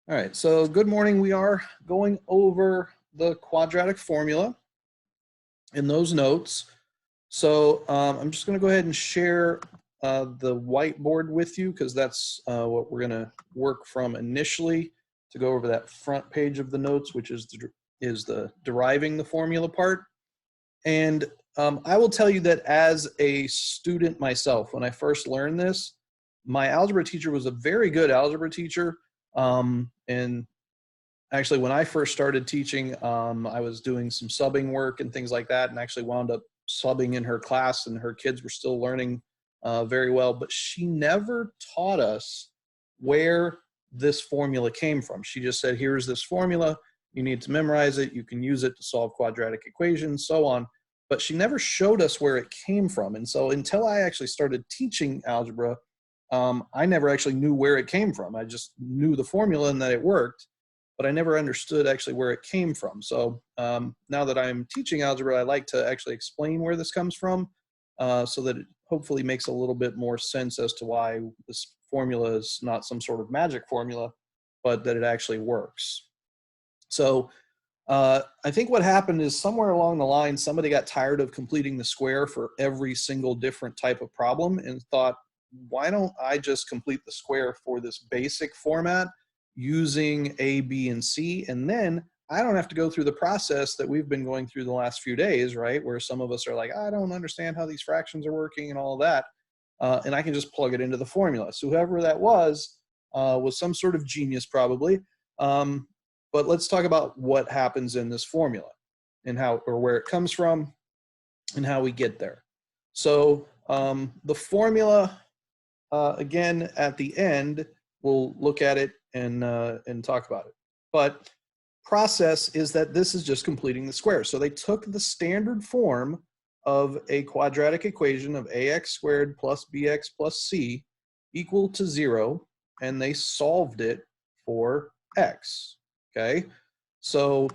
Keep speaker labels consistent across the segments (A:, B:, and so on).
A: All right, so good morning. We are going over the quadratic formula in those notes. So I'm just going to go ahead and share the whiteboard with you because that's what we're going to work from initially to go over that front page of the notes, which is the deriving the formula part. And I will tell you that as a student myself, when I first learned this, my algebra teacher was a very good algebra teacher. And actually, when I first started teaching, I was doing some subbing work and things like that, and actually wound up subbing in her class, and her kids were still learning very well. But she never taught us where this formula came from. She just said, here's this formula. You need to memorize it. You can use it to solve quadratic equations, so on. But she never showed us where it came from. And so until I actually started teaching algebra, I never actually knew where it came from. I just knew the formula and that it worked, but I never understood actually where it came from. So now that I'm teaching algebra, I like to actually explain where this comes from so that it hopefully makes a little bit more sense as to why this formula is not some sort of magic formula, but that it actually works. So I think what happened is somewhere along the line, somebody got tired of completing the square for every single different type of problem and thought, why don't I just complete the square for this basic format using A, B, and C, and then I don't have to go through the process that we've been going through the last few days, right? Where some of us are like, I don't understand how these fractions are working and all of that. And I can just plug it into the formula. So whoever that was some sort of genius probably. But let's talk about what happens in this formula and how, or where it comes from and how we get there. So the formula, again, at the end, we'll look at it and talk about it. But process is that this is just completing the square. So they took the standard form of a quadratic equation of ax squared plus bx plus c equal to 0, and they solved it for x. Okay, so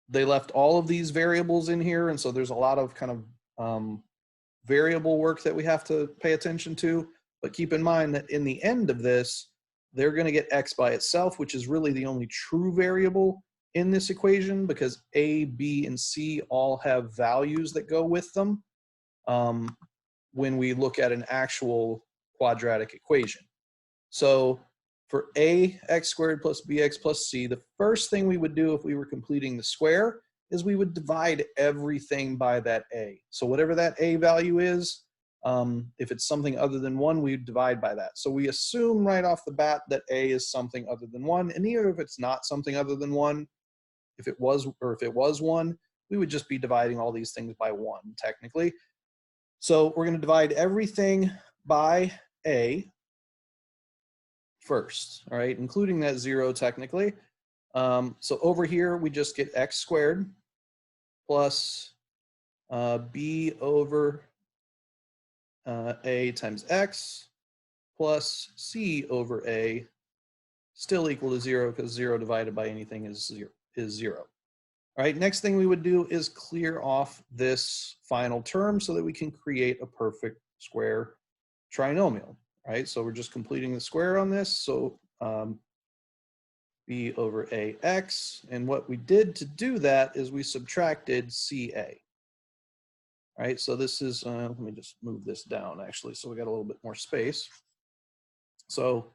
A: they left all of these variables in here, and so there's a lot of kind of variable work that we have to pay attention to. But keep in mind that in the end of this, they're going to get x by itself, which is really the only true variable in this equation because a, b, and c all have values that go with them when we look at an actual quadratic equation. So for a x squared plus bx plus c, the first thing we would do if we were completing the square is we would divide everything by that a. So whatever that a value is, if it's something other than 1, we divide by that. So we assume right off the bat that a is something other than 1, and even if it's not something other than 1, if it was 1, we would just be dividing all these things by 1 technically. So we're going to divide everything by a first, all right, including that 0 technically. So over here, we just get x squared plus b over a times x plus c over a still equal to 0 because 0 divided by anything is 0. All right, next thing we would do is clear off this final term so that we can create a perfect square trinomial. Right, so we're just completing the square on this. So b over ax, and what we did to do that is we subtracted ca. All right, so this is, let me just move this down actually, so we got a little bit more space. So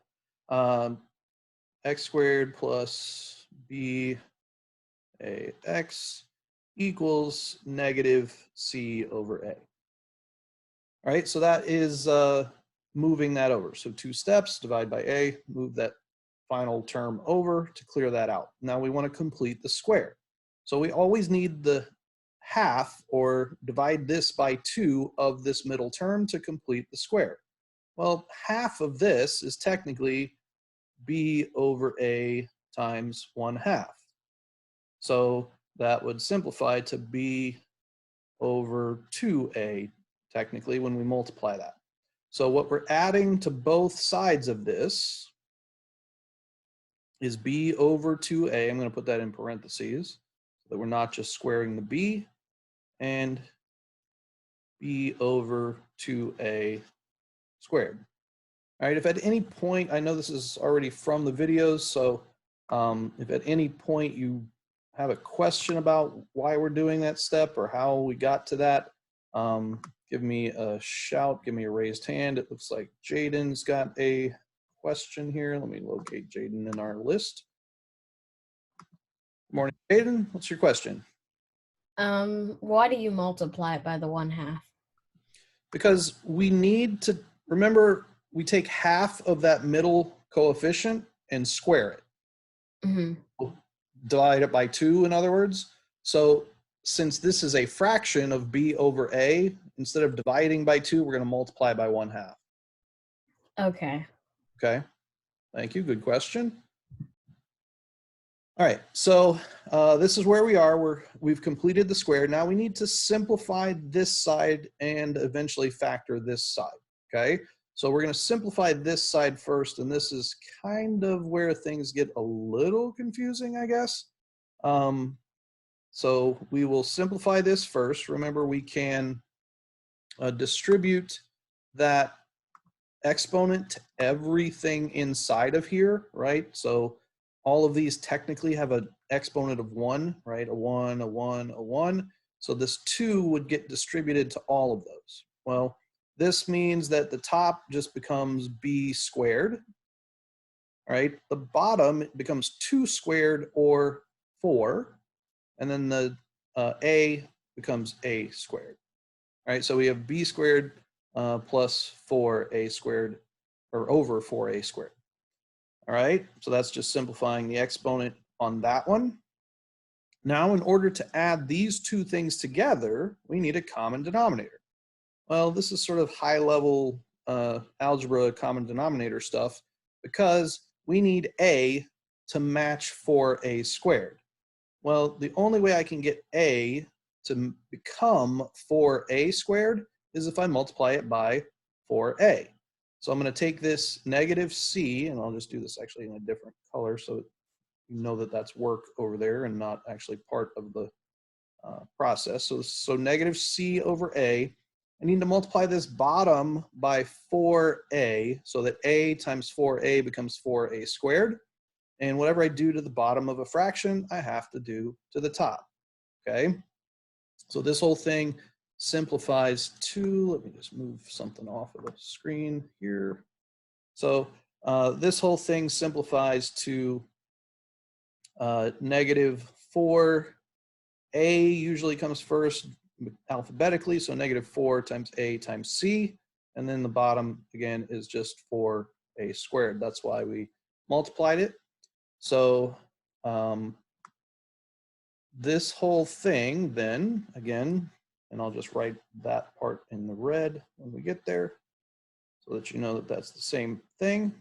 A: x squared plus b ax equals negative c over a. All right, so that is moving that over. So 2 steps, divide by a, move that final term over to clear that out. Now we want to complete the square. So we always need the half, or divide this by 2 of this middle term to complete the square. Well, half of this is technically b over a times 1/2. So that would simplify to b over 2a technically when we multiply that. So what we're adding to both sides of this is b over 2a. I'm going to put that in parentheses so that we're not just squaring the b, and b over 2a squared. All right, if at any point, I know this is already from the videos, so if at any point you have a question about why we're doing that step or how we got to that, give me a shout, give me a raised hand. It looks like Jaden's got a question here. Let me locate Jaden in our list. Good morning, Jaden. What's your question?
B: Why do you multiply it by the 1/2?
A: Because we need to, remember, we take half of that middle coefficient and square it.
B: Mm-hmm.
A: Divide it by 2, in other words. So since this is a fraction of b over a, instead of dividing by 2, we're going to multiply by 1/2.
B: Okay.
A: Okay, thank you. Good question. All right, so this is where we are. We've completed the square. Now we need to simplify this side and eventually factor this side, okay? So we're going to simplify this side first, and this is kind of where things get a little confusing, I guess. So we will simplify this first. Remember, we can distribute that exponent to everything inside of here, right? So all of these technically have an exponent of 1, right? A 1, a 1, a 1. So this 2 would get distributed to all of those. Well, this means that the top just becomes b squared, right? The bottom becomes 2 squared, or 4. And then the a becomes a squared. All right, so we have b squared plus 4a squared, or over 4a squared. All right, so that's just simplifying the exponent on that one. Now, in order to add these two things together, we need a common denominator. Well, this is sort of high-level algebra common denominator stuff, because we need a to match 4a squared. Well, the only way I can get a to become 4a squared is if I multiply it by 4a. So I'm going to take this negative c, and I'll just do this actually in a different color so you know that that's work over there and not actually part of the process. So negative c over a. I need to multiply this bottom by 4a so that a times 4a becomes 4a squared. And whatever I do to the bottom of a fraction, I have to do to the top, okay? So this whole thing simplifies to, let me just move something off of the screen here. So this whole thing simplifies to negative 4. A usually comes first alphabetically, so negative 4 times a times c. And then the bottom, again, is just 4a squared. That's why we multiplied it. So this whole thing then, again, and I'll just write that part in the red when we get there so that you know that that's the same thing.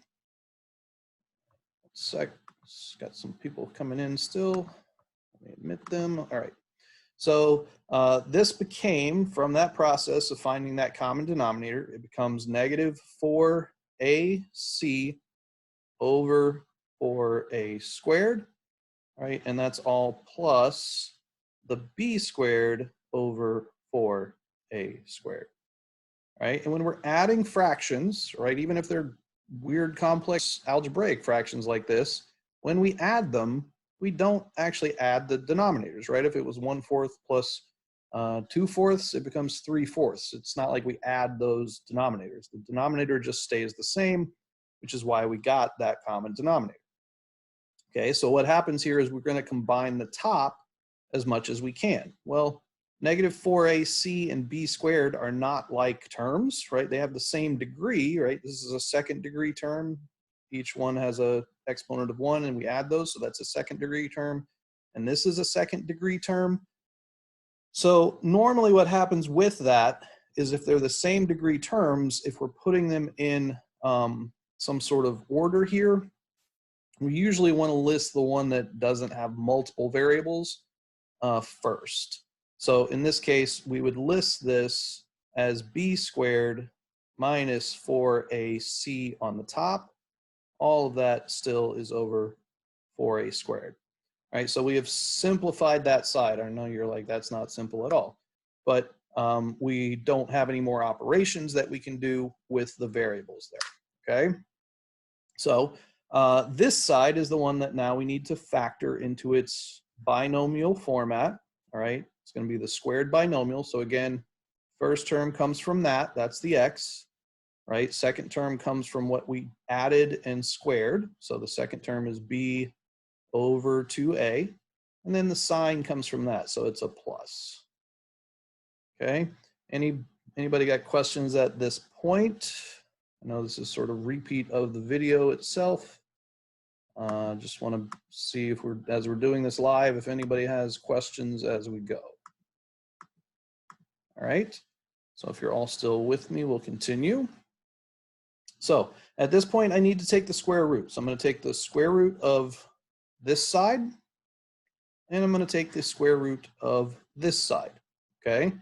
A: Got some people coming in still. Let me admit them. All right. So this became, from that process of finding that common denominator, it becomes negative 4ac over 4a squared, right? And that's all plus the b squared over 4a squared, right? And when we're adding fractions, right, even if they're weird, complex algebraic fractions like this, when we add them, we don't actually add the denominators, right? If it was 1/4 plus 2/4, it becomes 3/4. It's not like we add those denominators. The denominator just stays the same, which is why we got that common denominator. Okay, so what happens here is we're going to combine the top as much as we can. Well, negative 4ac and b squared are not like terms, right? They have the same degree, right? This is a second degree term. Each one has a exponent of 1, and we add those, so that's a second degree term. And this is a second degree term. So normally what happens with that is, if they're the same degree terms, if we're putting them in some sort of order here, we usually want to list the one that doesn't have multiple variables first. So in this case, we would list this as b squared minus 4ac on the top. All of that still is over 4a squared. All right, so we have simplified that side. I know you're like, that's not simple at all. But we don't have any more operations that we can do with the variables there. okay? So this side is the one that now we need to factor into its binomial format, all right? It's going to be the squared binomial. So again, first term comes from that. That's the x, right? Second term comes from what we added and squared. So the second term is b over 2a. And then the sign comes from that. So it's a plus. Okay. Anybody got questions at this point? I know this is sort of repeat of the video itself. Just want to see if as we're doing this live, if anybody has questions as we go. All right. So if you're all still with me, we'll continue. So at this point, I need to take the square root. So I'm going to take the square root of this side, and I'm going to take the square root of this side. Okay.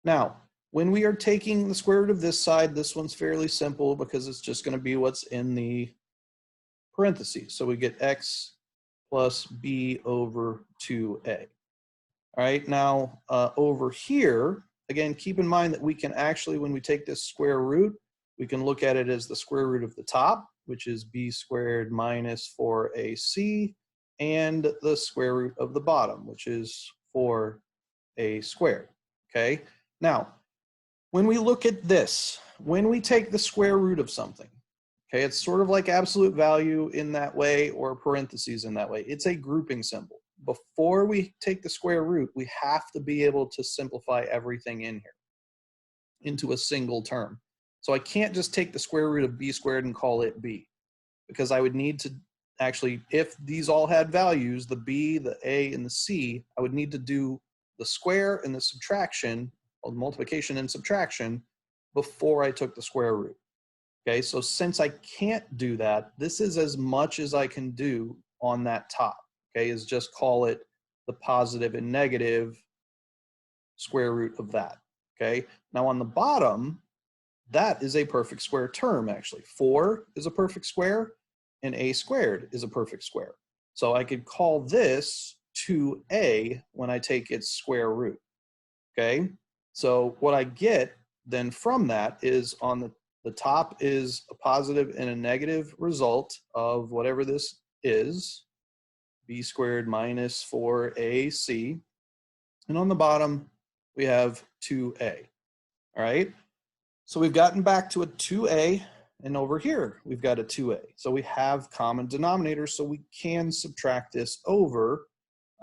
A: Now, when we are taking the square root of this side, this one's fairly simple because it's just going to be what's in the parentheses. So we get x plus b over 2a. All right, now over here, again, keep in mind that we can actually, when we take this square root, we can look at it as the square root of the top, which is b squared minus 4ac, and the square root of the bottom, which is 4a squared. Okay, now, when we look at this, when we take the square root of something, okay, it's sort of like absolute value in that way or parentheses in that way. It's a grouping symbol. Before we take the square root, we have to be able to simplify everything in here into a single term. So I can't just take the square root of b squared and call it b, because I would need to actually, if these all had values, the b, the a, and the c, I would need to do the square and the subtraction, or multiplication and subtraction, before I took the square root. Okay, so since I can't do that, this is as much as I can do on that top. Okay, is just call it the positive and negative square root of that. Okay, now on the bottom, that is a perfect square term actually. 4 is a perfect square and a squared is a perfect square. So I could call this 2a when I take its square root. Okay, so what I get then from that is on the top is a positive and a negative result of whatever this is, b squared minus 4ac. And on the bottom, we have 2a. All right, so we've gotten back to a 2a, and over here, we've got a 2a. So we have common denominators, so we can subtract this over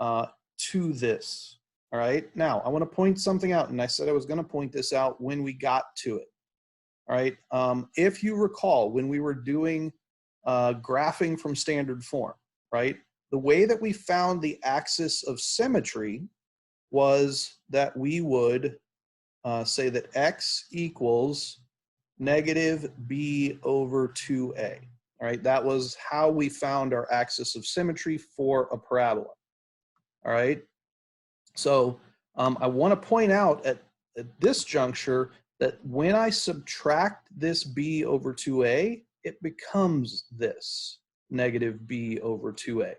A: to this. All right, now I want to point something out, and I said I was going to point this out when we got to it. All right, if you recall, when we were doing graphing from standard form, right, the way that we found the axis of symmetry was that we would say that x equals negative b over 2a. All right, that was how we found our axis of symmetry for a parabola. All right, so I want to point out at this juncture that when I subtract this b over 2a, it becomes this negative b over 2a.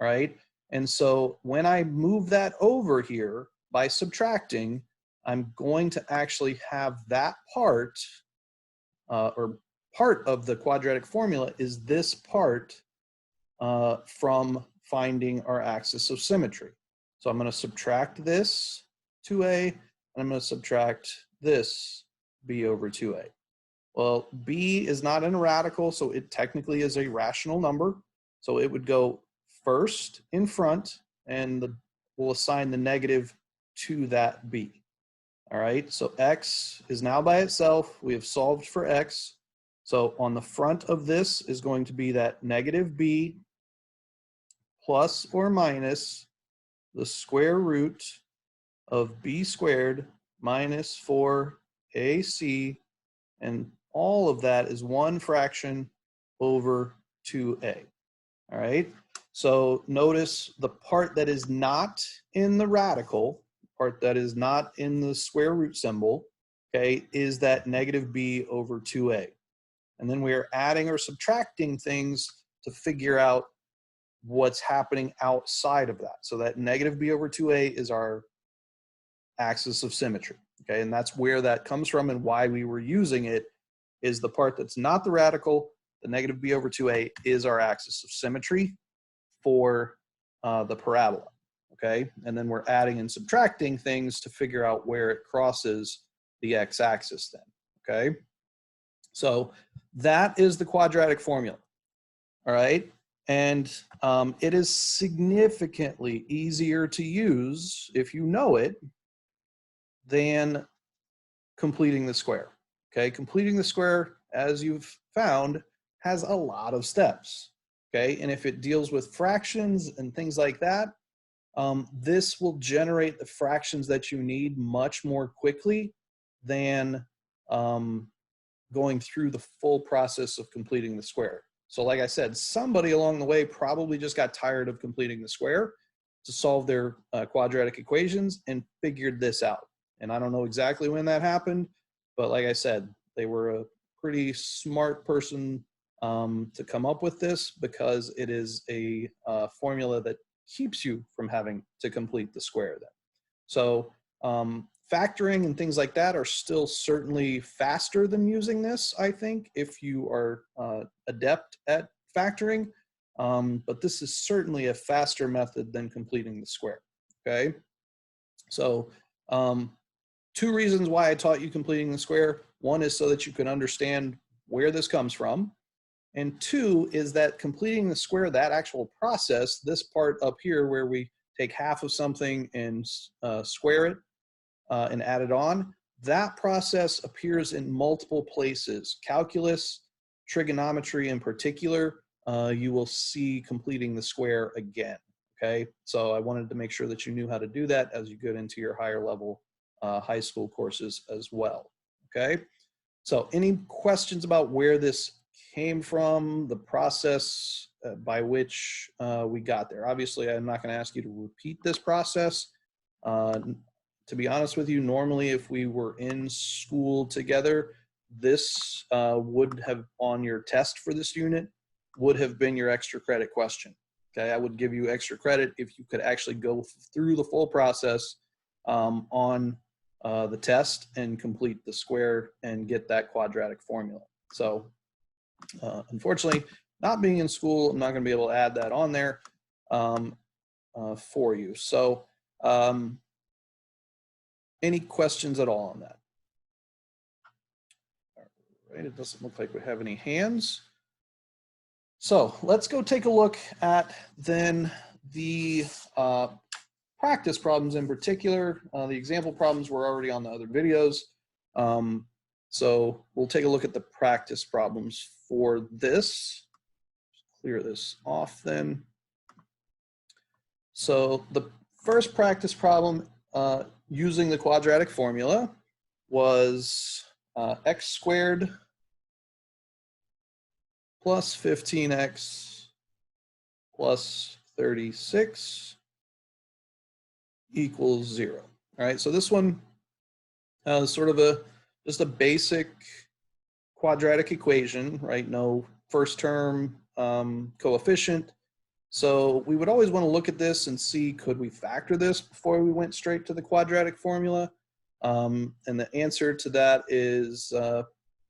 A: All right, and so when I move that over here by subtracting, I'm going to actually have that part, or part of the quadratic formula is this part from finding our axis of symmetry. So I'm going to subtract this 2a, and I'm going to subtract this b over 2a. Well, b is not in a radical, so it technically is a rational number. So it would go first in front, and we'll assign the negative to that b. All right, so x is now by itself. We have solved for x. So on the front of this is going to be that negative b plus or minus the square root of b squared minus 4ac, and all of that is one fraction over 2a. All right, so notice the part that is not in the radical, part that is not in the square root symbol, okay, is that negative b over 2a. And then we are adding or subtracting things to figure out what's happening outside of that. So that negative b over 2a is our axis of symmetry, okay? And that's where that comes from, and why we were using it is the part that's not the radical the negative b over 2a is our axis of symmetry for the parabola, okay? And then we're adding and subtracting things to figure out where it crosses the x-axis then, okay? So that is the quadratic formula, all right? And it is significantly easier to use if you know it than completing the square, okay? Completing the square, as you've found, has a lot of steps, okay? And if it deals with fractions and things like that, this will generate the fractions that you need much more quickly than going through the full process of completing the square. So like I said, somebody along the way probably just got tired of completing the square to solve their quadratic equations and figured this out. And I don't know exactly when that happened, but like I said, they were a pretty smart person to come up with this, because it is a formula that keeps you from having to complete the square then. So factoring and things like that are still certainly faster than using this, I think, if you are adept at factoring. But this is certainly a faster method than completing the square, okay? So two reasons why I taught you completing the square. One is so that you can understand where this comes from. And two is that completing the square, that actual process, this part up here where we take half of something and square it and add it on, that process appears in multiple places. Calculus, trigonometry in particular, you will see completing the square again, okay? So I wanted to make sure that you knew how to do that as you get into your higher level high school courses as well, okay? So any questions about where this came from, the process by which we got there? Obviously, I'm not going to ask you to repeat this process. To be honest with you, normally if we were in school together, this would have, on your test for this unit, would have been your extra credit question. Okay, I would give you extra credit if you could actually go through the full process on the test and complete the square and get that quadratic formula. So unfortunately, not being in school, I'm not going to be able to add that on there for you. So any questions at all on that? All right, it doesn't look like we have any hands. So let's go take a look at then the practice problems in particular. The example problems were already on the other videos. So we'll take a look at the practice problems for this. Clear this off then. So the first practice problem using the quadratic formula was x squared plus 15x plus 36 equals 0. All right, so this one is sort of just a basic quadratic equation, right? No first term coefficient. So we would always want to look at this and see, could we factor this before we went straight to the quadratic formula? And the answer to that is,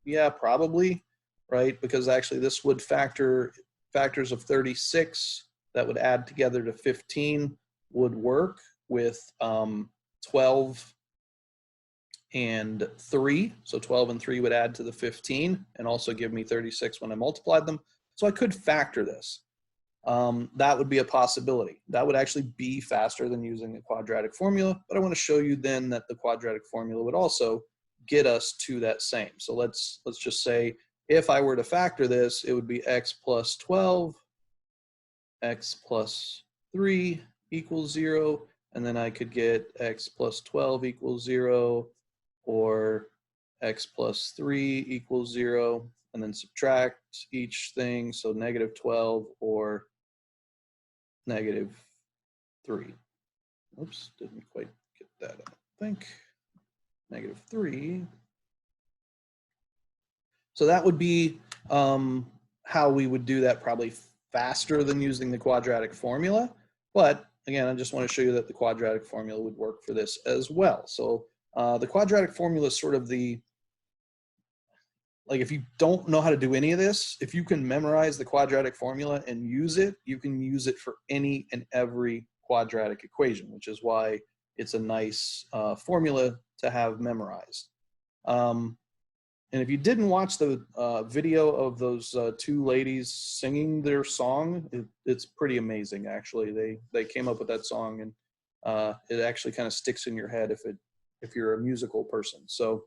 A: yeah, probably, right? Because actually this would factors of 36 that would add together to 15 would work with 12 and 3. So 12 and 3 would add to the 15 and also give me 36 when I multiplied them. So I could factor this. That would be a possibility. That would actually be faster than using the quadratic formula, but I want to show you then that the quadratic formula would also get us to that same. So let's just say if I were to factor this, it would be x plus 12, x plus 3 equals 0, and then I could get x plus 12 equals 0, or x plus 3 equals 0, and then subtract each thing, so negative 12 or negative 3. Oops, didn't quite get that, I think. Negative 3. So that would be how we would do that, probably faster than using the quadratic formula. But again, I just want to show you that the quadratic formula would work for this as well. So the quadratic formula is sort of the like if you don't know how to do any of this, if you can memorize the quadratic formula and use it, you can use it for any and every quadratic equation, which is why it's a nice formula to have memorized. And if you didn't watch the video of those two ladies singing their song, it's pretty amazing, actually. They came up with that song, and it actually kind of sticks in your head if you're a musical person. So,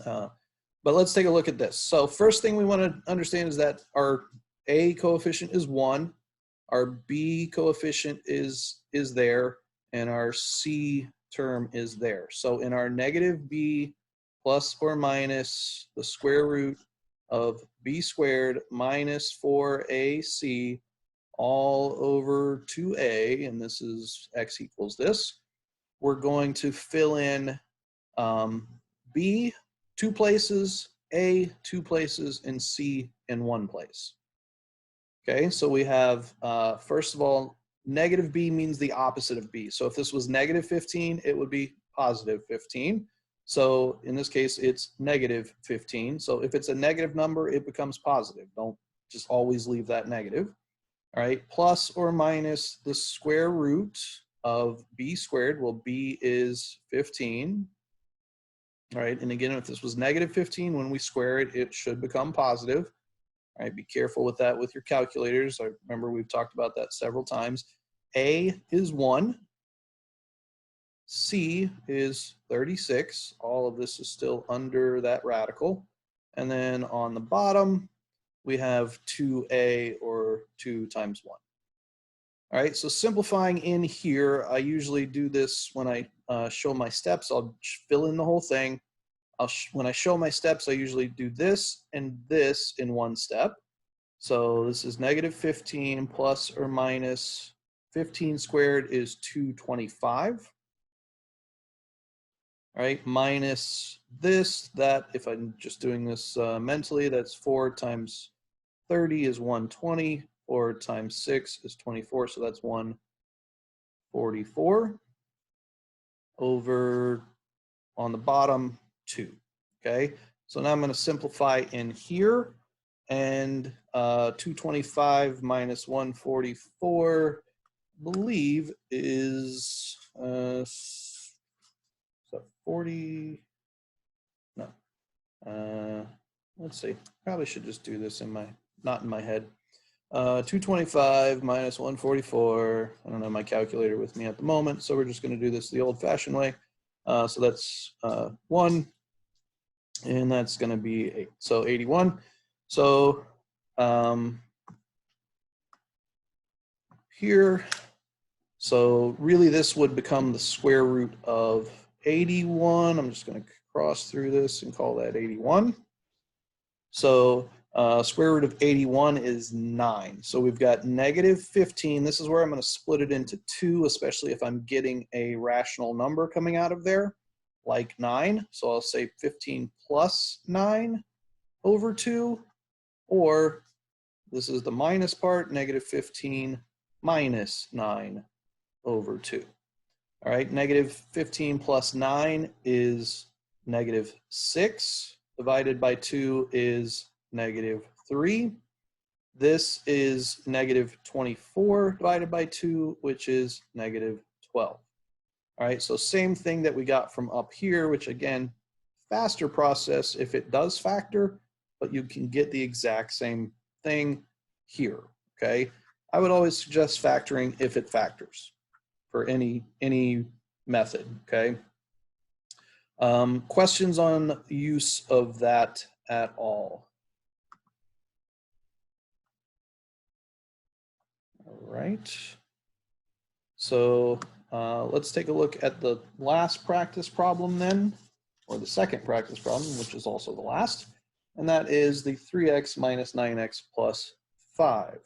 A: but let's take a look at this. So first thing we want to understand is that our A coefficient is 1, our B coefficient is there, and our C term is there. So in our negative B plus or minus the square root of B squared minus 4AC all over 2A, and this is X equals this, we're going to fill in B 2 places, A 2 places, and C in 1 place. Okay, so we have, first of all, negative B means the opposite of B. So if this was negative 15, it would be positive 15. So in this case, it's negative 15. So if it's a negative number, it becomes positive. Don't just always leave that negative. All right, plus or minus the square root of B squared. Well, B is 15. All right, and again, if this was negative 15, when we square it, it should become positive. All right, be careful with that with your calculators. I remember we've talked about that several times. A is 1. C is 36. All of this is still under that radical. And then on the bottom, we have 2A, or 2 times 1. All right, so simplifying in here, I usually do this when I show my steps. I'll fill in the whole thing. When I show my steps, I usually do this and this in one step. So this is negative 15 plus or minus 15 squared is 225. All right, minus this, that, if I'm just doing this mentally, that's 4 times 30 is 120. 4 times 6 is 24, so that's 144 over on the bottom 2. Okay, so now I'm going to simplify in here, and 225 minus 144, I believe, is so 40. No, let's see. Probably should just do this not in my head. 225 minus 144. I don't have my calculator with me at the moment, so we're just going to do this the old-fashioned way. So that's 1, and that's going to be 8. So 81. So here, so really this would become the square root of 81. I'm just going to cross through this and call that 81. So square root of 81 is 9. So we've got negative 15. This is where I'm going to split it into 2, especially if I'm getting a rational number coming out of there, like 9. So I'll say 15 plus 9 over 2, or this is the minus part, negative 15 minus 9 over 2. All right, negative 15 plus 9 is negative 6. Divided by 2 is negative 3. This is negative 24 divided by 2, which is negative 12. All right, so same thing that we got from up here, which again, faster process if it does factor, but you can get the exact same thing here, okay? I would always suggest factoring if it factors for any method, okay? Questions on use of that at all? All right. So let's take a look at the last practice problem then, or the second practice problem, which is also the last, and that is the 3x minus 9x plus 5.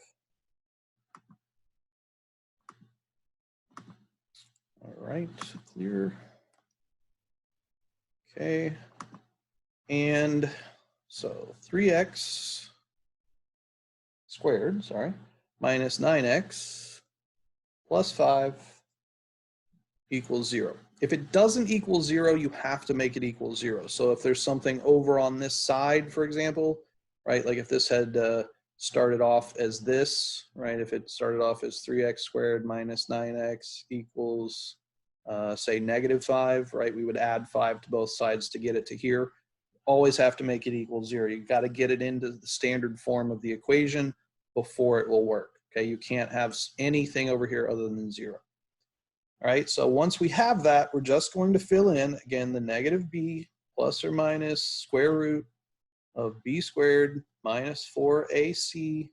A: All right, clear. Okay, and so 3x squared, minus 9x plus 5 equals 0. If it doesn't equal 0, you have to make it equal 0. So if there's something over on this side, for example, right, like if this had started off as this, right, if it started off as 3x squared minus 9x equals, say, -5, right, we would add 5 to both sides to get it to here. Always have to make it equal 0. You got to get it into the standard form of the equation before it will work. Okay, you can't have anything over here other than 0. All right, so once we have that, we're just going to fill in, again, the -b plus or minus square root of b squared minus 4ac,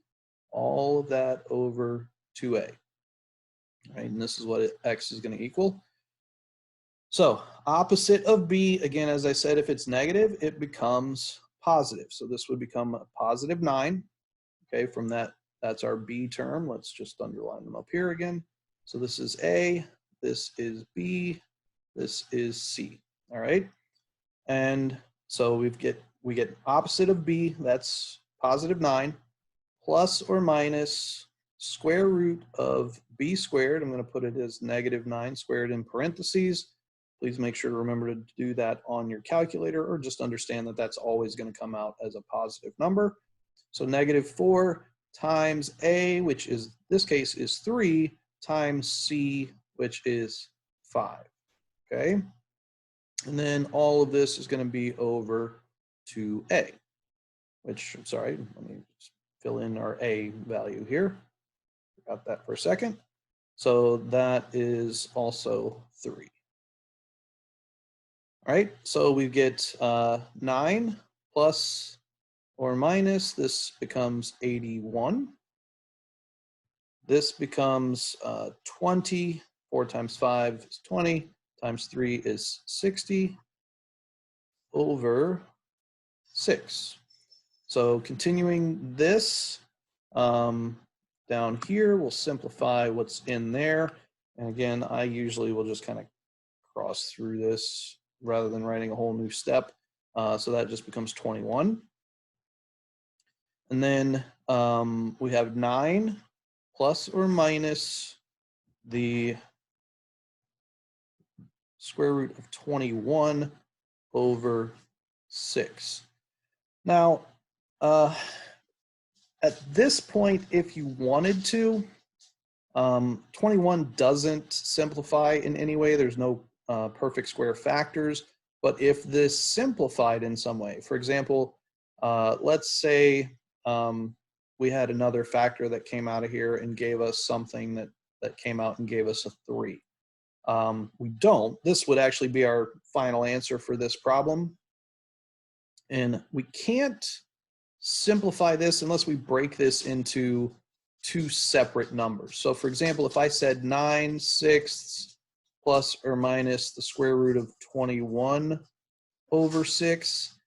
A: all of that over 2a. All right, and this is what x is going to equal. So opposite of b, again, as I said, if it's negative, it becomes positive. So this would become a positive 9. Okay, from that, that's our b term. Let's just underline them up here again. So this is a, this is b, this is c. All right, and so we get opposite of b, that's positive 9, plus or minus square root of b squared. I'm going to put it as -9 squared in parentheses. Please make sure to remember to do that on your calculator, or just understand that that's always going to come out as a positive number. So -4 times a, which is, this case is 3, times c, which is 5. Okay? And then all of this is going to be over 2a, which, I'm sorry, let me just fill in our a value here. Forgot that for a second. So that is also 3. All right, so we get 9 plus or minus, this becomes 81. This becomes 20. 4 times 5 is 20, times 3 is 60 over 6. So continuing this, down here, we'll simplify what's in there. And again, I usually will just kind of cross through this rather than writing a whole new step. So that just becomes 21. And then we have 9 plus or minus the square root of 21 over 6. Now, at this point, if you wanted to, 21 doesn't simplify in any way. There's no perfect square factors. But if this simplified in some way, for example, let's say we had another factor that came out of here and gave us something that came out and gave us a 3. We don't. This would actually be our final answer for this problem. And we can't simplify this unless we break this into 2 separate numbers. So for example, if I said 9/6 plus or minus the square root of 21 over 6,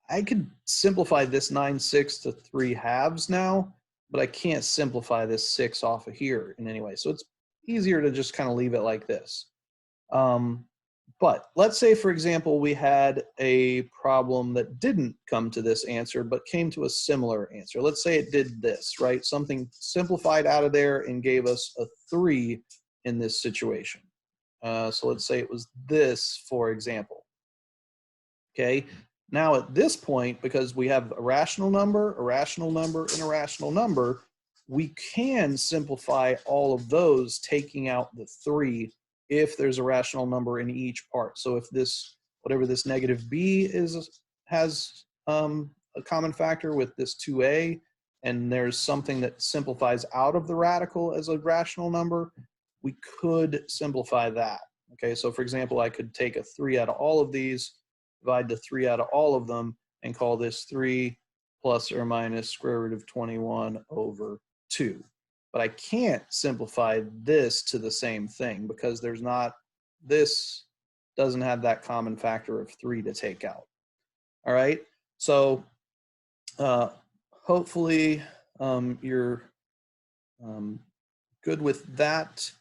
A: I could simplify this 9/6 to 3/2 now, but I can't simplify this 6 off of here in any way. So it's easier to just kind of leave it like this. But let's say, for example, we had a problem that didn't come to this answer, but came to a similar answer. Let's say it did this, right? Something simplified out of there and gave us a 3 in this situation. So let's say it was this, for example. Okay, now at this point, because we have a rational number, and a rational number, we can simplify all of those, taking out the 3 if there's a rational number in each part. So if this, whatever this -b is, has a common factor with this 2a, and there's something that simplifies out of the radical as a rational number, we could simplify that. Okay, so for example, I could take a 3 out of all of these, divide the 3 out of all of them, and call this 3 plus or minus square root of 21 over 2. But I can't simplify this to the same thing because there's not, this doesn't have that common factor of 3 to take out. All right, so hopefully you're good with that.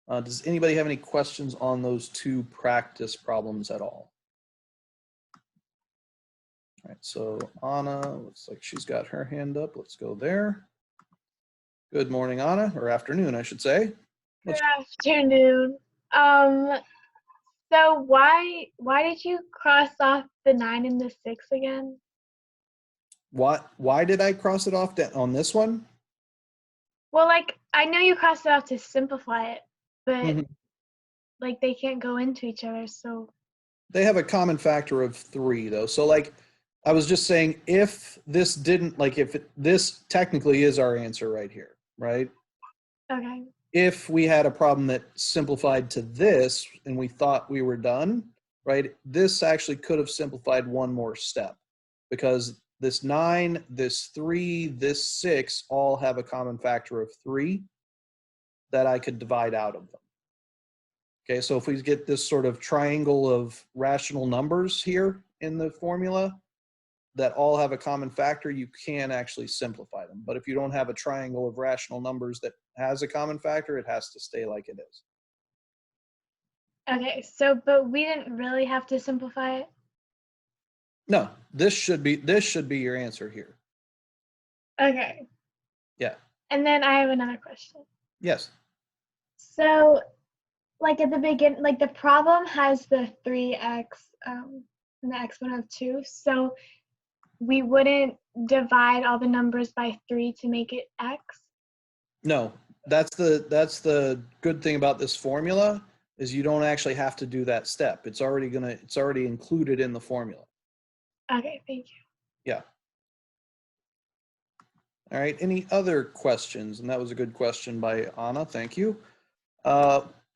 A: Does anybody have any questions on those 2 practice problems at all? All right, so Anna, looks like she's got her hand up. Let's go there. Good morning, Anna, or afternoon, I should say.
C: Good afternoon. So why did you cross off the 9 and the 6 again?
A: Why did I cross it off on this one?
C: Well, like I know you crossed it off to simplify it, but
A: Mhm.
C: like they can't go into each other, so
A: They have a common factor of 3 though. So like I was just saying, if this didn't, like if this technically is our answer right here, right?
C: okay.
A: If we had a problem that simplified to this and we thought we were done, right? This actually could have simplified one more step, because this 9, this 3, this 6 all have a common factor of 3 that I could divide out of them. Okay, so if we get this sort of triangle of rational numbers here in the formula that all have a common factor, you can actually simplify them. But if you don't have a triangle of rational numbers that has a common factor, it has to stay like it is.
C: Okay, so but we didn't really have to simplify it.
A: No, this should be your answer here.
C: Okay.
A: Yeah.
C: And then I have another question.
A: Yes.
C: So like at the beginning, like the problem has the 3x and the exponent of 2. So we wouldn't divide all the numbers by 3 to make it x.
A: No, that's the good thing about this formula, is you don't actually have to do that step. It's already included in the formula.
C: Okay, thank you.
A: Yeah. All right. Any other questions? And that was a good question by Anna. Thank you.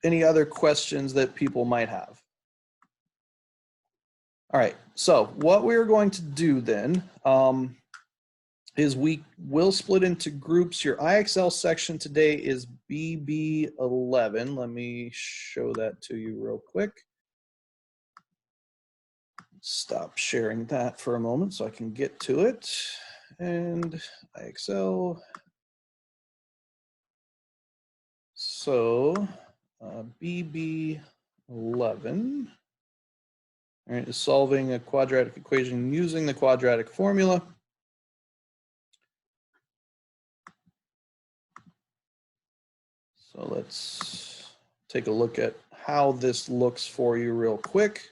A: Any other questions that people might have? All right. So what we're going to do then is we will split into groups. Your IXL section today is BB11. Let me show that to you real quick. Stop sharing that for a moment so I can get to it. And IXL. So BB11, all right, is solving a quadratic equation using the quadratic formula. So let's take a look at how this looks for you real quick.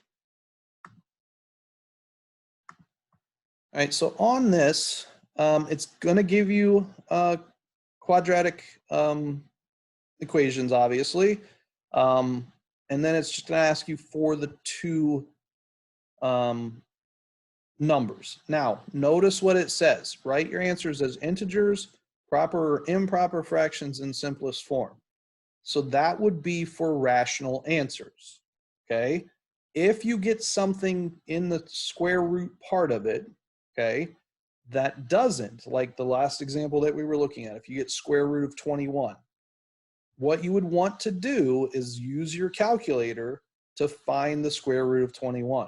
A: All right, so on this, it's going to give you quadratic equations, obviously. And then it's just going to ask you for the two numbers. Now, notice what it says. Write your answers as integers, proper or improper fractions in simplest form. So that would be for rational answers, okay? If you get something in the square root part of it, okay, that doesn't, like the last example that we were looking at, if you get square root of 21, what you would want to do is use your calculator to find the square root of 21,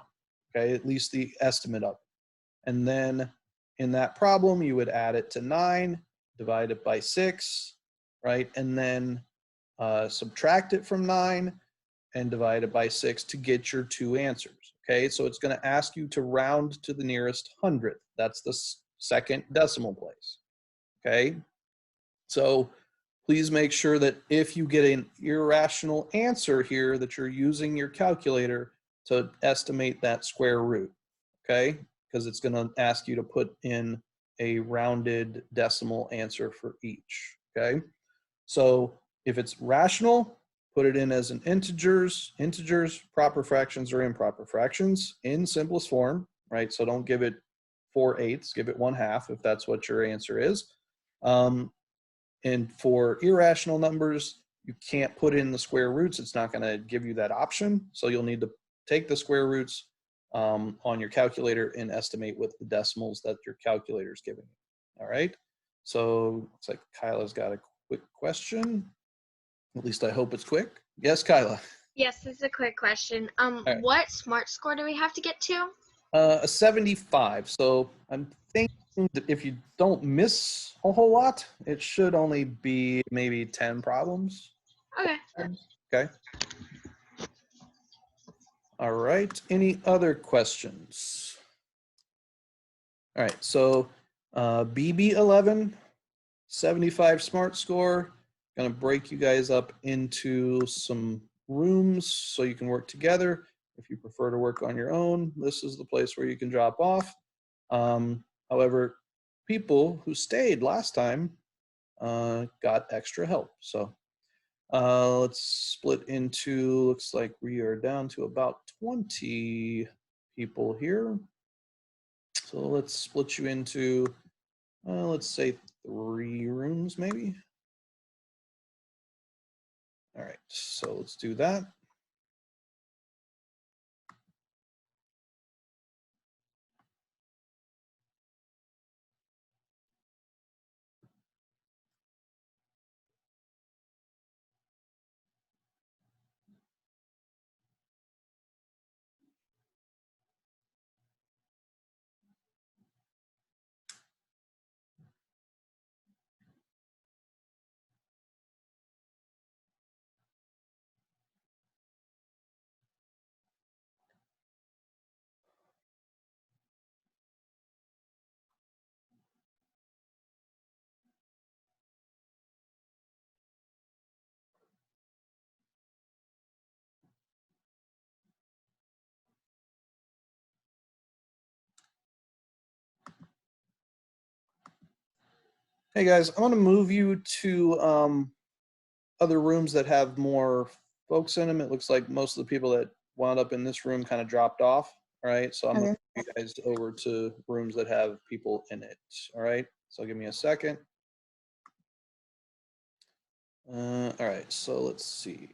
A: okay, at least the estimate of it. And then in that problem, you would add it to 9, divide it by 6, right? And then subtract it from 9 and divide it by 6 to get your two answers, okay? So it's going to ask you to round to the nearest hundredth. That's the second decimal place, okay? So please make sure that if you get an irrational answer here, that you're using your calculator to estimate that square root, okay? Because it's going to ask you to put in a rounded decimal answer for each, okay? So if it's rational, put it in as an integers, proper fractions or improper fractions in simplest form, right? So don't give it 4/8, give it 1/2 if that's what your answer is. And for irrational numbers, you can't put in the square roots. It's not going to give you that option. So you'll need to take the square roots on your calculator and estimate with the decimals that your calculator is giving you. All right. So it's like Kyla's got a quick question. At least I hope it's quick. Yes, Kyla.
D: Yes, this is a quick question.
A: right.
D: What SMART score do we have to get to?
A: A 75. So I'm thinking that if you don't miss a whole lot, it should only be maybe 10 problems.
D: Okay.
A: Okay. All right. Any other questions? All right. So BB11, 75 SMART score. Going to break you guys up into some rooms so you can work together. If you prefer to work on your own, this is the place where you can drop off. However, people who stayed last time got extra help. So let's split into, looks like we are down to about 20 people here. So let's split you into, let's say 3 rooms maybe. All right, so let's do that. Hey guys, I'm gonna move you to other rooms that have more folks in them. It looks like most of the people that wound up in this room kind of dropped off. All right, so I'm gonna move you guys over to rooms that have people in it. All right, so give me a second. All right, so let's see.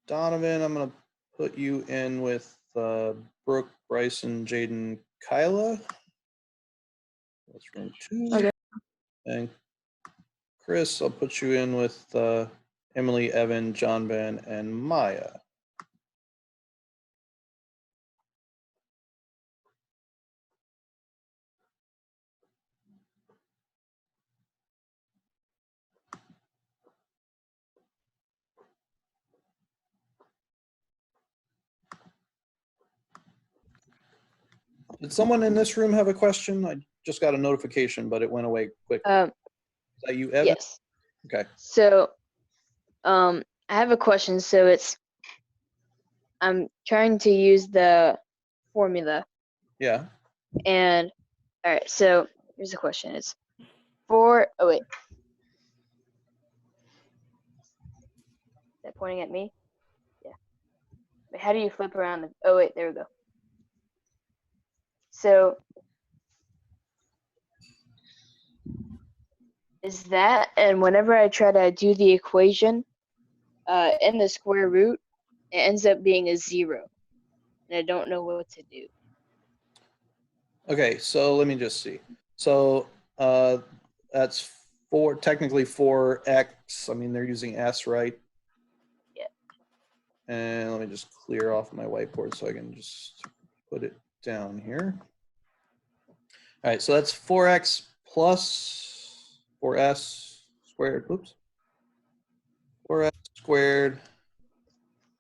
A: Donovan, I'm gonna put you in with Brooke, Bryson, Jaden, Kyla. That's room 2.
B: Okay.
A: And Chris, I'll put you in with Emily, Evan, John Ben, and Maya. Did someone in this room have a question? I just got a notification, but it went away quick. Is that you, Evan?
E: Yes.
A: Okay.
E: So, I have a question. So I'm trying to use the formula,
A: Yeah.
E: and all right. So here's the question: It's 4. Oh wait, is that pointing at me? Yeah. Wait, how do you flip around? Oh wait, there we go. So is that, and whenever I try to do the equation, in the square root, it ends up being a 0, and I don't know what to do.
A: Okay, so let me just see. So that's technically 4x. I mean, they're using s, right?
E: Yeah.
A: And let me just clear off my whiteboard so I can just put it down here. All right, so that's 4x plus 4s squared. Oops. 4s squared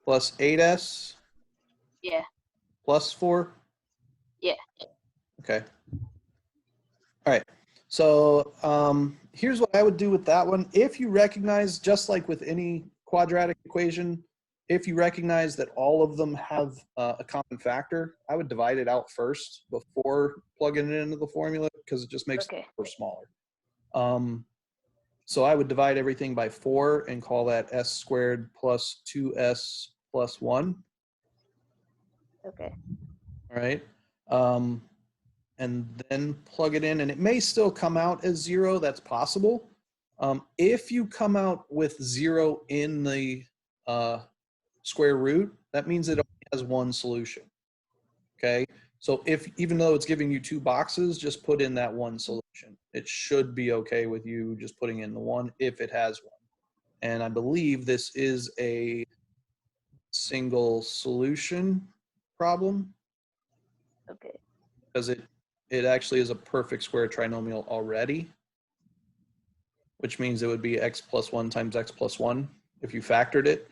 A: plus 8s
E: Yeah.
A: plus 4.
E: Yeah.
A: Okay. All right. So here's what I would do with that one. If you recognize, just like with any quadratic equation, if you recognize that all of them have a common factor, I would divide it out first before plugging it into the formula because it just makes the number smaller. So I would divide everything by 4 and call that s squared plus 2s plus 1.
E: Okay.
A: All right. And then plug it in, and it may still come out as 0. That's possible. If you come out with 0 in the square root, that means it only has one solution. Okay, so even though it's giving you 2 boxes, just put in that one solution. It should be okay with you just putting in the one if it has one. And I believe this is a single solution problem.
E: Okay.
A: Because it actually is a perfect square trinomial already, which means it would be x plus 1 times x plus 1 if you factored it,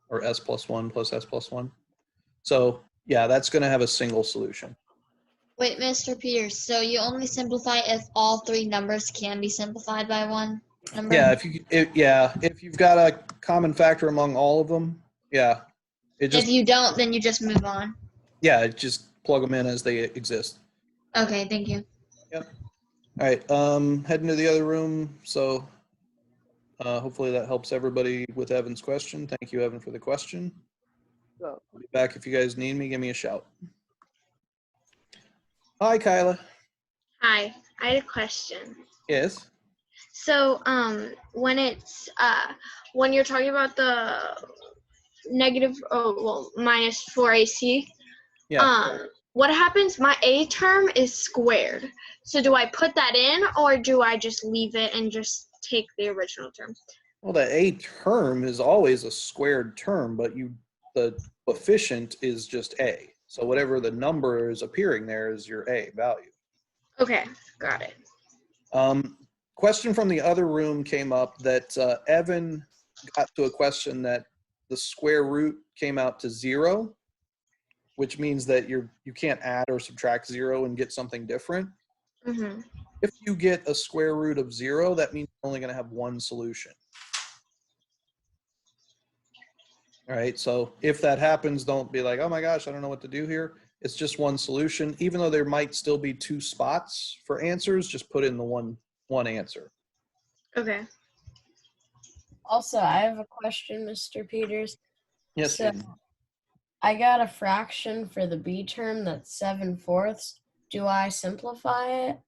A: or s plus 1 plus s plus 1. So yeah, that's going to have a single solution.
F: Wait, Mr. Peters, so you only simplify if all 3 numbers can be simplified by 1?
B: Remember?
A: Yeah, if you've got a common factor among all of them, yeah,
D: If you don't, then you just move on.
A: just plug them in as they exist.
D: Okay, thank you.
A: Yep. All right, heading to the other room. So hopefully that helps everybody with Evan's question. Thank you, Evan, for the question.
E: Well,
A: I'll be back if you guys need me. Give me a shout. Hi, Kyla.
D: Hi, I had a question.
A: Yes.
D: So, when you're talking about the negative, minus 4ac,
A: Yeah.
D: what happens? My a term is squared. So do I put that in, or do I just leave it and just take the original term?
A: Well, the a term is always a squared term, but the coefficient is just a. So whatever the number is appearing there is your a value.
D: Okay, got it.
A: Question from the other room came up that Evan got to a question that the square root came out to 0, which means that you can't add or subtract 0 and get something different.
D: Mm-hmm.
A: If you get a square root of 0, that means you're only going to have one solution. All right, so if that happens, don't be like, oh my gosh, I don't know what to do here. It's just one solution. Even though there might still be 2 spots for answers, just put in the one answer.
D: Okay.
B: Also, I have a question, Mr. Peters.
A: Yes,
B: So,
A: Jaden.
B: I got a fraction for the b term that's 7/4. Do I simplify it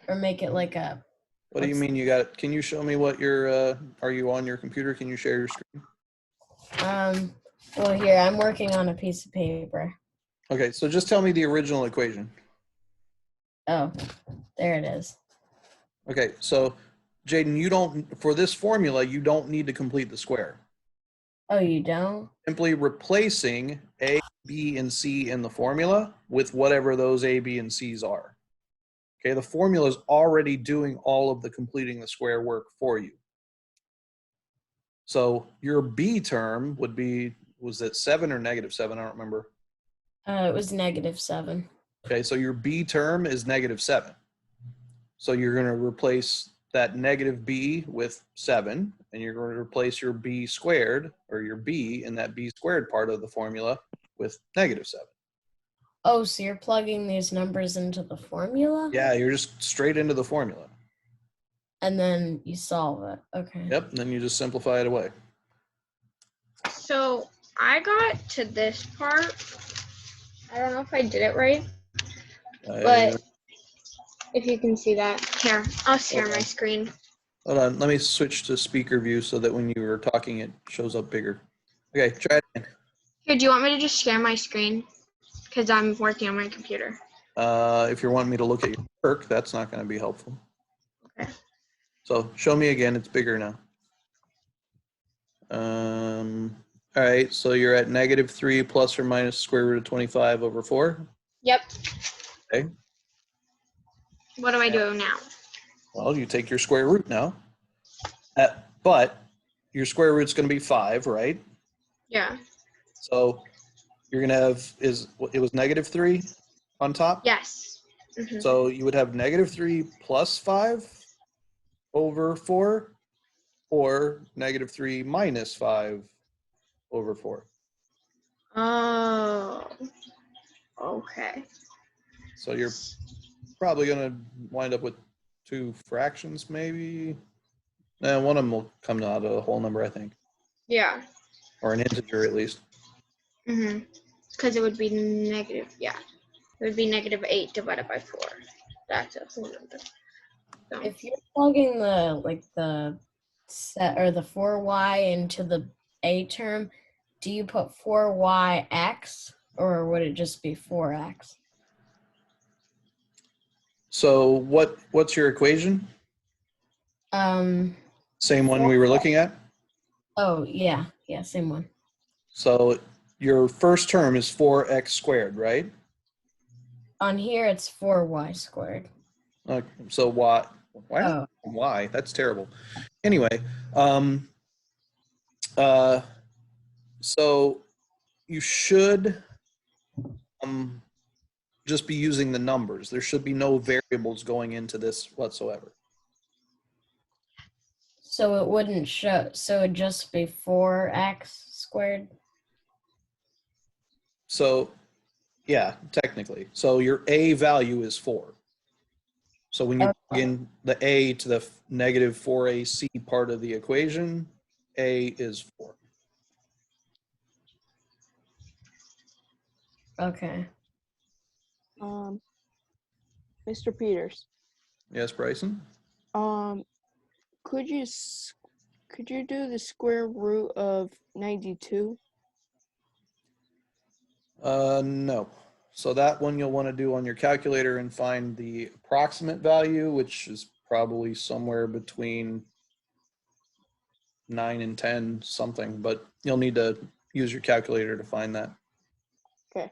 B: or make it like a?
A: What do you mean you got? Can you show me what your? Are you on your computer? Can you share your screen?
B: Well, here I'm working on a piece of paper.
A: Okay, so just tell me the original equation.
B: Oh, there it is.
A: Okay, so Jaden, for this formula, you don't need to complete the square.
B: Oh, you don't?
A: Simply replacing A, B, and C in the formula with whatever those A, B, and C's are. Okay, the formula is already doing all of the completing the square work for you. So your B term would be, was it 7 or -7? I don't remember.
B: It was -7.
A: Okay, so your B term is -7. So you're going to replace that negative b with 7, and you're going to replace your b squared, or your b in that b squared part of the formula, with -7.
B: Oh, so you're plugging these numbers into the formula?
A: Yeah, you're just straight into the formula.
B: And then you solve it. Okay.
A: Yep, and then you just simplify it away.
D: So I got to this part. I don't know if I did it right, but if you can see that. Here, I'll share my screen.
A: Hold on, let me switch to speaker view so that when you are talking, it shows up bigger. Okay, try it again.
D: Here, do you want me to just share my screen? Because I'm working on my computer.
A: If you're wanting me to look at your work, that's not going to be helpful.
D: Okay.
A: So show me again, it's bigger now. All right, so you're at -3 plus or minus square root of 25 over 4.
D: Yep.
A: Okay.
D: What do I do now?
A: Well, you take your square root now. But your square root's going to be 5, right?
D: Yeah.
A: So you're going to have, it was -3 on top?
D: Yes. Mm-hmm.
A: So you would have -3 plus 5 over 4, or -3 minus 5 over 4.
D: Oh. Okay.
A: So you're probably going to wind up with 2 fractions, maybe. One of them will come out of a whole number, I think,
D: Yeah.
A: or an integer at least.
D: Mm-hmm. Because it would be negative. Yeah. It would be -8 divided by 4. That's a whole number. So.
B: If you're plugging the set or the 4y into the a term, do you put 4yx or would it just be 4x?
A: So what's your equation? Same one we were looking at?
B: Oh, yeah, same one.
A: So your first term is 4x squared, right?
B: On here, it's 4y squared.
A: So why?
B: Oh.
A: Why? That's terrible. Anyway, so you should just be using the numbers. There should be no variables going into this whatsoever.
B: So it wouldn't show, so it'd just be 4x squared?
A: So, yeah, technically. So your a value is 4. So when you plug in the a to the negative 4ac part of the equation, a is 4.
B: Okay.
E: Mr. Peters,
A: Yes, Bryson?
E: could you do the square root of 92?
A: No. So that one you'll want to do on your calculator and find the approximate value, which is probably somewhere between 9 and 10 something, but you'll need to use your calculator to find that.
E: Okay.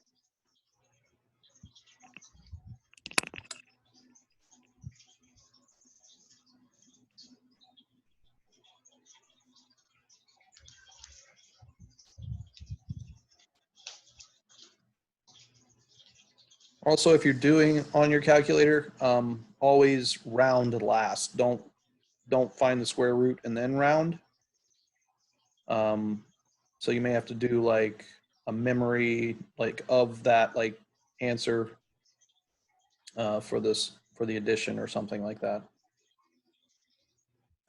A: Also, if you're doing on your calculator, always round last. Don't find the square root and then round. So you may have to do like a memory like of that like answer for the addition or something like that.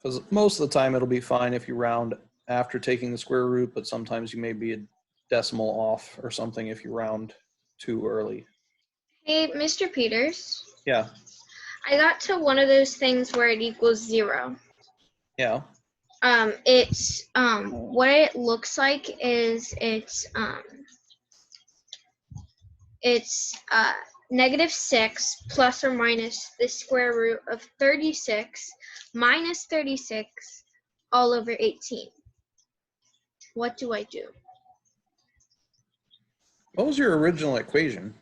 A: Because most of the time it'll be fine if you round after taking the square root, but sometimes you may be a decimal off or something if you round too early.
D: Hey, Mr. Peters,
A: Yeah,
D: I got to one of those things where it equals 0.
A: yeah.
D: It's what it looks like is it's -6 plus or minus the square root of 36 minus 36 all over 18. What do I do?
A: What was your original equation?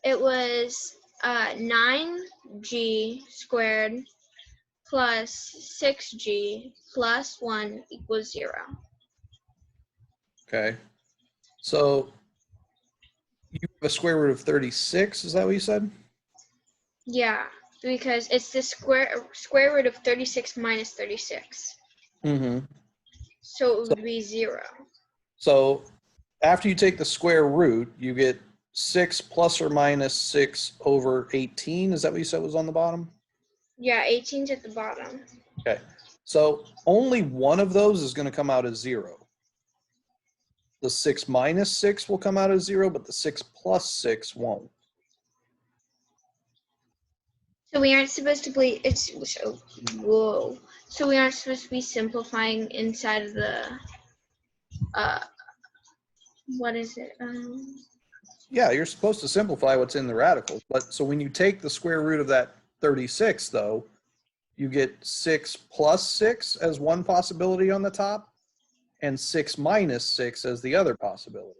D: It was 9g squared plus 6g plus 1 equals 0.
A: Okay. So you have a square root of 36, is that what you said?
D: Yeah, because it's the square root of 36 minus 36.
A: Mm-hmm.
D: So it would be 0.
A: So after you take the square root, you get 6 plus or minus 6 over 18. Is that what you said was on the bottom?
D: Yeah, 18's at the bottom.
A: Okay. So only one of those is going to come out as 0. The 6 minus 6 will come out as 0, but the 6 plus 6 won't.
D: So we aren't supposed to be, whoa. So we aren't supposed to be simplifying inside of the, what is it?
A: Yeah, you're supposed to simplify what's in the radicals. But so when you take the square root of that 36, though, you get 6 plus 6 as one possibility on the top and 6 minus 6 as the other possibility.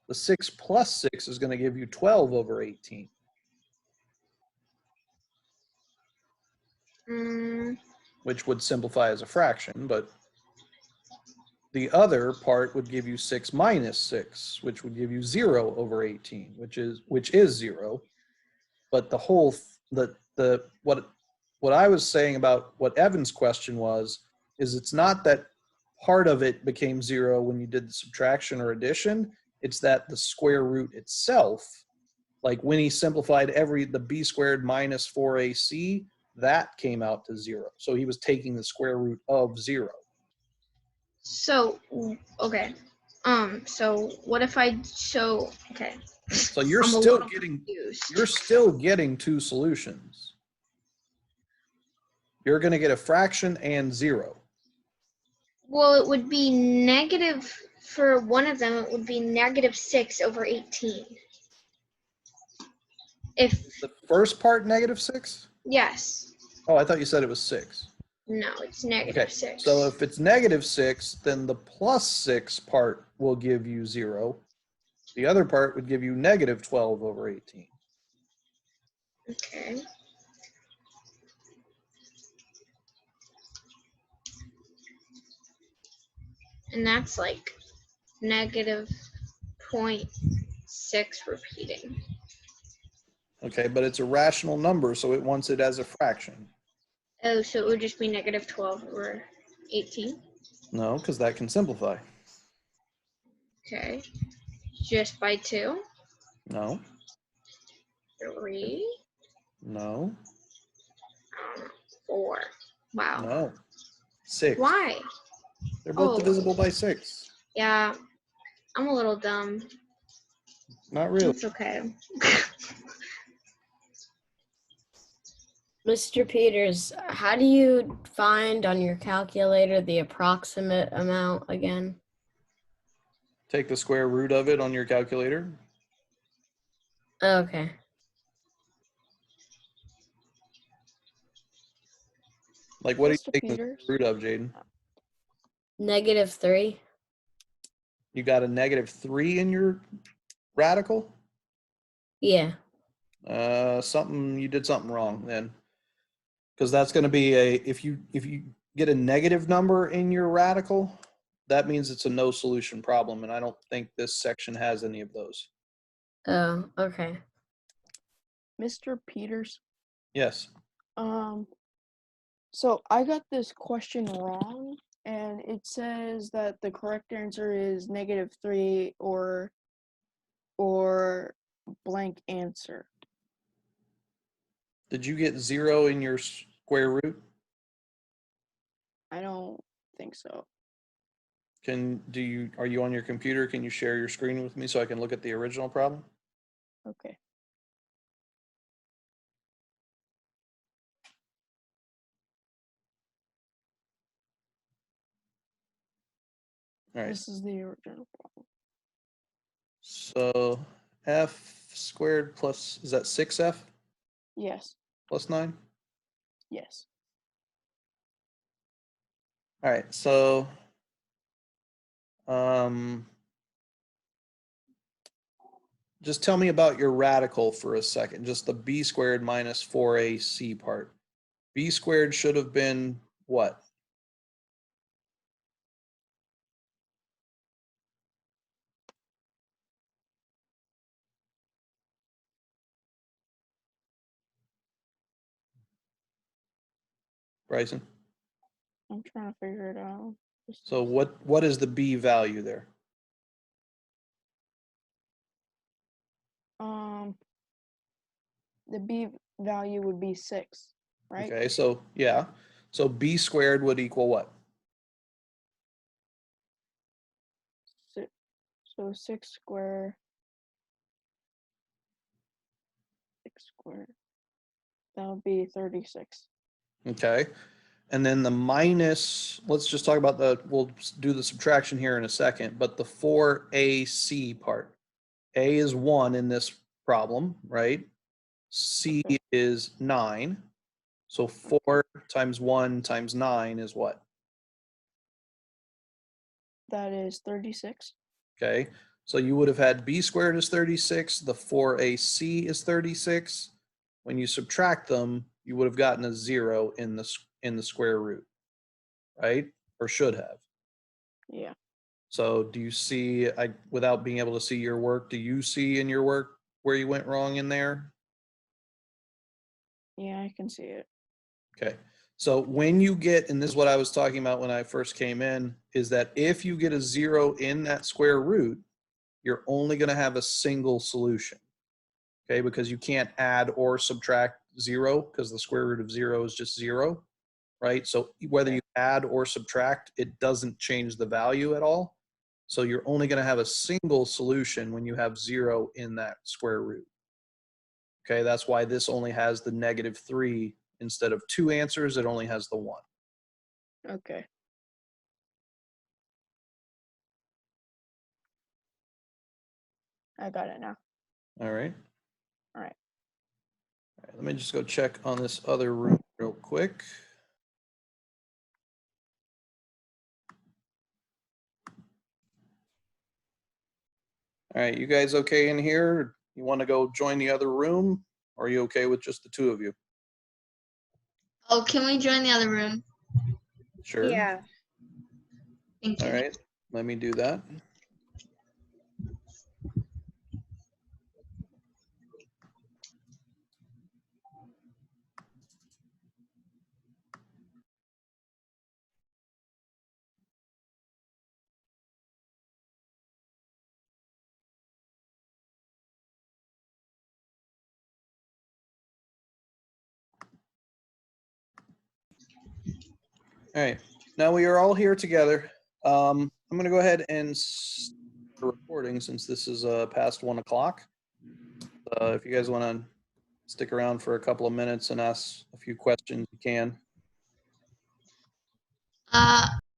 A: The 6 plus 6 is going to give you 12 over 18. Which would simplify as a fraction, but the other part would give you 6 minus 6, which would give you 0 over 18, which is 0. But the whole what I was saying about what Evan's question was is it's not that part of it became 0 when you did the subtraction or addition, it's that the square root itself, like when he simplified the b squared minus 4ac, that came out to 0. So he was taking the square root of 0.
D: So, okay. So what if okay.
A: So you're
D: I'm
A: still
D: confused.
A: you're still getting two solutions. You're going to get a fraction and 0.
D: Well, it would be negative, for one of them, it would be -6 over 18. If,
A: The first part, -6?
D: yes.
A: Oh, I thought you said it was 6.
D: No, it's -6.
A: Okay, so if it's -6, then the plus 6 part will give you 0. The other part would give you -12 over 18.
D: Okay. And that's like -0.6 repeating.
A: Okay, but it's a rational number, so it wants it as a fraction.
D: Oh, so it would just be negative 12 over 18.
A: No, because that can simplify.
D: Okay. Just by 2.
A: No,
D: 3.
A: no,
D: 4. Wow.
A: no. 6.
D: Why?
A: They're both
D: Oh.
A: divisible by 6.
D: Yeah, I'm a little dumb.
A: Not really.
D: It's okay.
B: Mr. Peters, how do you find on your calculator the approximate amount again?
A: Take the square root of it on your calculator.
B: Okay.
A: Like, what are you
F: Mr.
A: taking the
F: Peters?
A: root of, Jaden?
B: -3.
A: You got a -3 in your radical?
B: Yeah.
A: You did something wrong then. Because that's going to be if you get a negative number in your radical, that means it's a no solution problem. And I don't think this section has any of those.
B: Oh, okay.
F: Mr. Peters?
A: Yes.
F: So I got this question wrong, and it says that the correct answer is -3 or blank answer.
A: Did you get 0 in your square root?
F: I don't think so.
A: Are you on your computer? Can you share your screen with me so I can look at the original problem?
F: Okay.
A: All right.
F: This is the original problem.
A: So f squared plus, is that 6f
F: Yes.
A: plus 9?
F: Yes.
A: All right, so just tell me about your radical for a second, just the b squared minus 4ac part. B squared should have been what? Bryson?
F: I'm trying to figure it out.
A: So what is the b value there?
F: The b value would be 6, right?
A: Okay, so yeah. So b squared would equal what?
F: So 6 squared. 6 squared. That would be 36.
A: Okay. And then the minus, let's just talk about we'll do the subtraction here in a second, but the 4ac part. A is 1 in this problem, right? C
F: Okay.
A: is 9. So 4 times 1 times 9 is what?
F: That is 36.
A: Okay. So you would have had b squared is 36. The 4ac is 36. When you subtract them, you would have gotten a 0 in the square root, right? Or should have.
F: Yeah.
A: So do you see, without being able to see your work, do you see in your work where you went wrong in there?
F: Yeah, I can see it.
A: Okay. So when you get, and this is what I was talking about when I first came in, is that if you get a 0 in that square root, you're only going to have a single solution. Okay, because you can't add or subtract 0 because the square root of 0 is just 0, right? So whether you add or subtract, it doesn't change the value at all. So you're only going to have a single solution when you have 0 in that square root. Okay, that's why this only has the -3 instead of 2 answers, it only has the 1.
F: Okay. I got it now.
A: All right.
F: All right.
A: All right, let me just go check on this other room real quick. All right, you guys okay in here? You want to go join the other room? Or are you okay with just the two of you?
D: Oh, can we join the other room?
A: Sure.
E: Yeah.
D: Thank you.
A: All right, let me do that. All right, now we are all here together. I'm going to go ahead and start the recording since this is past 1 o'clock. If you guys want to stick around for a couple of minutes and ask a few questions, you can.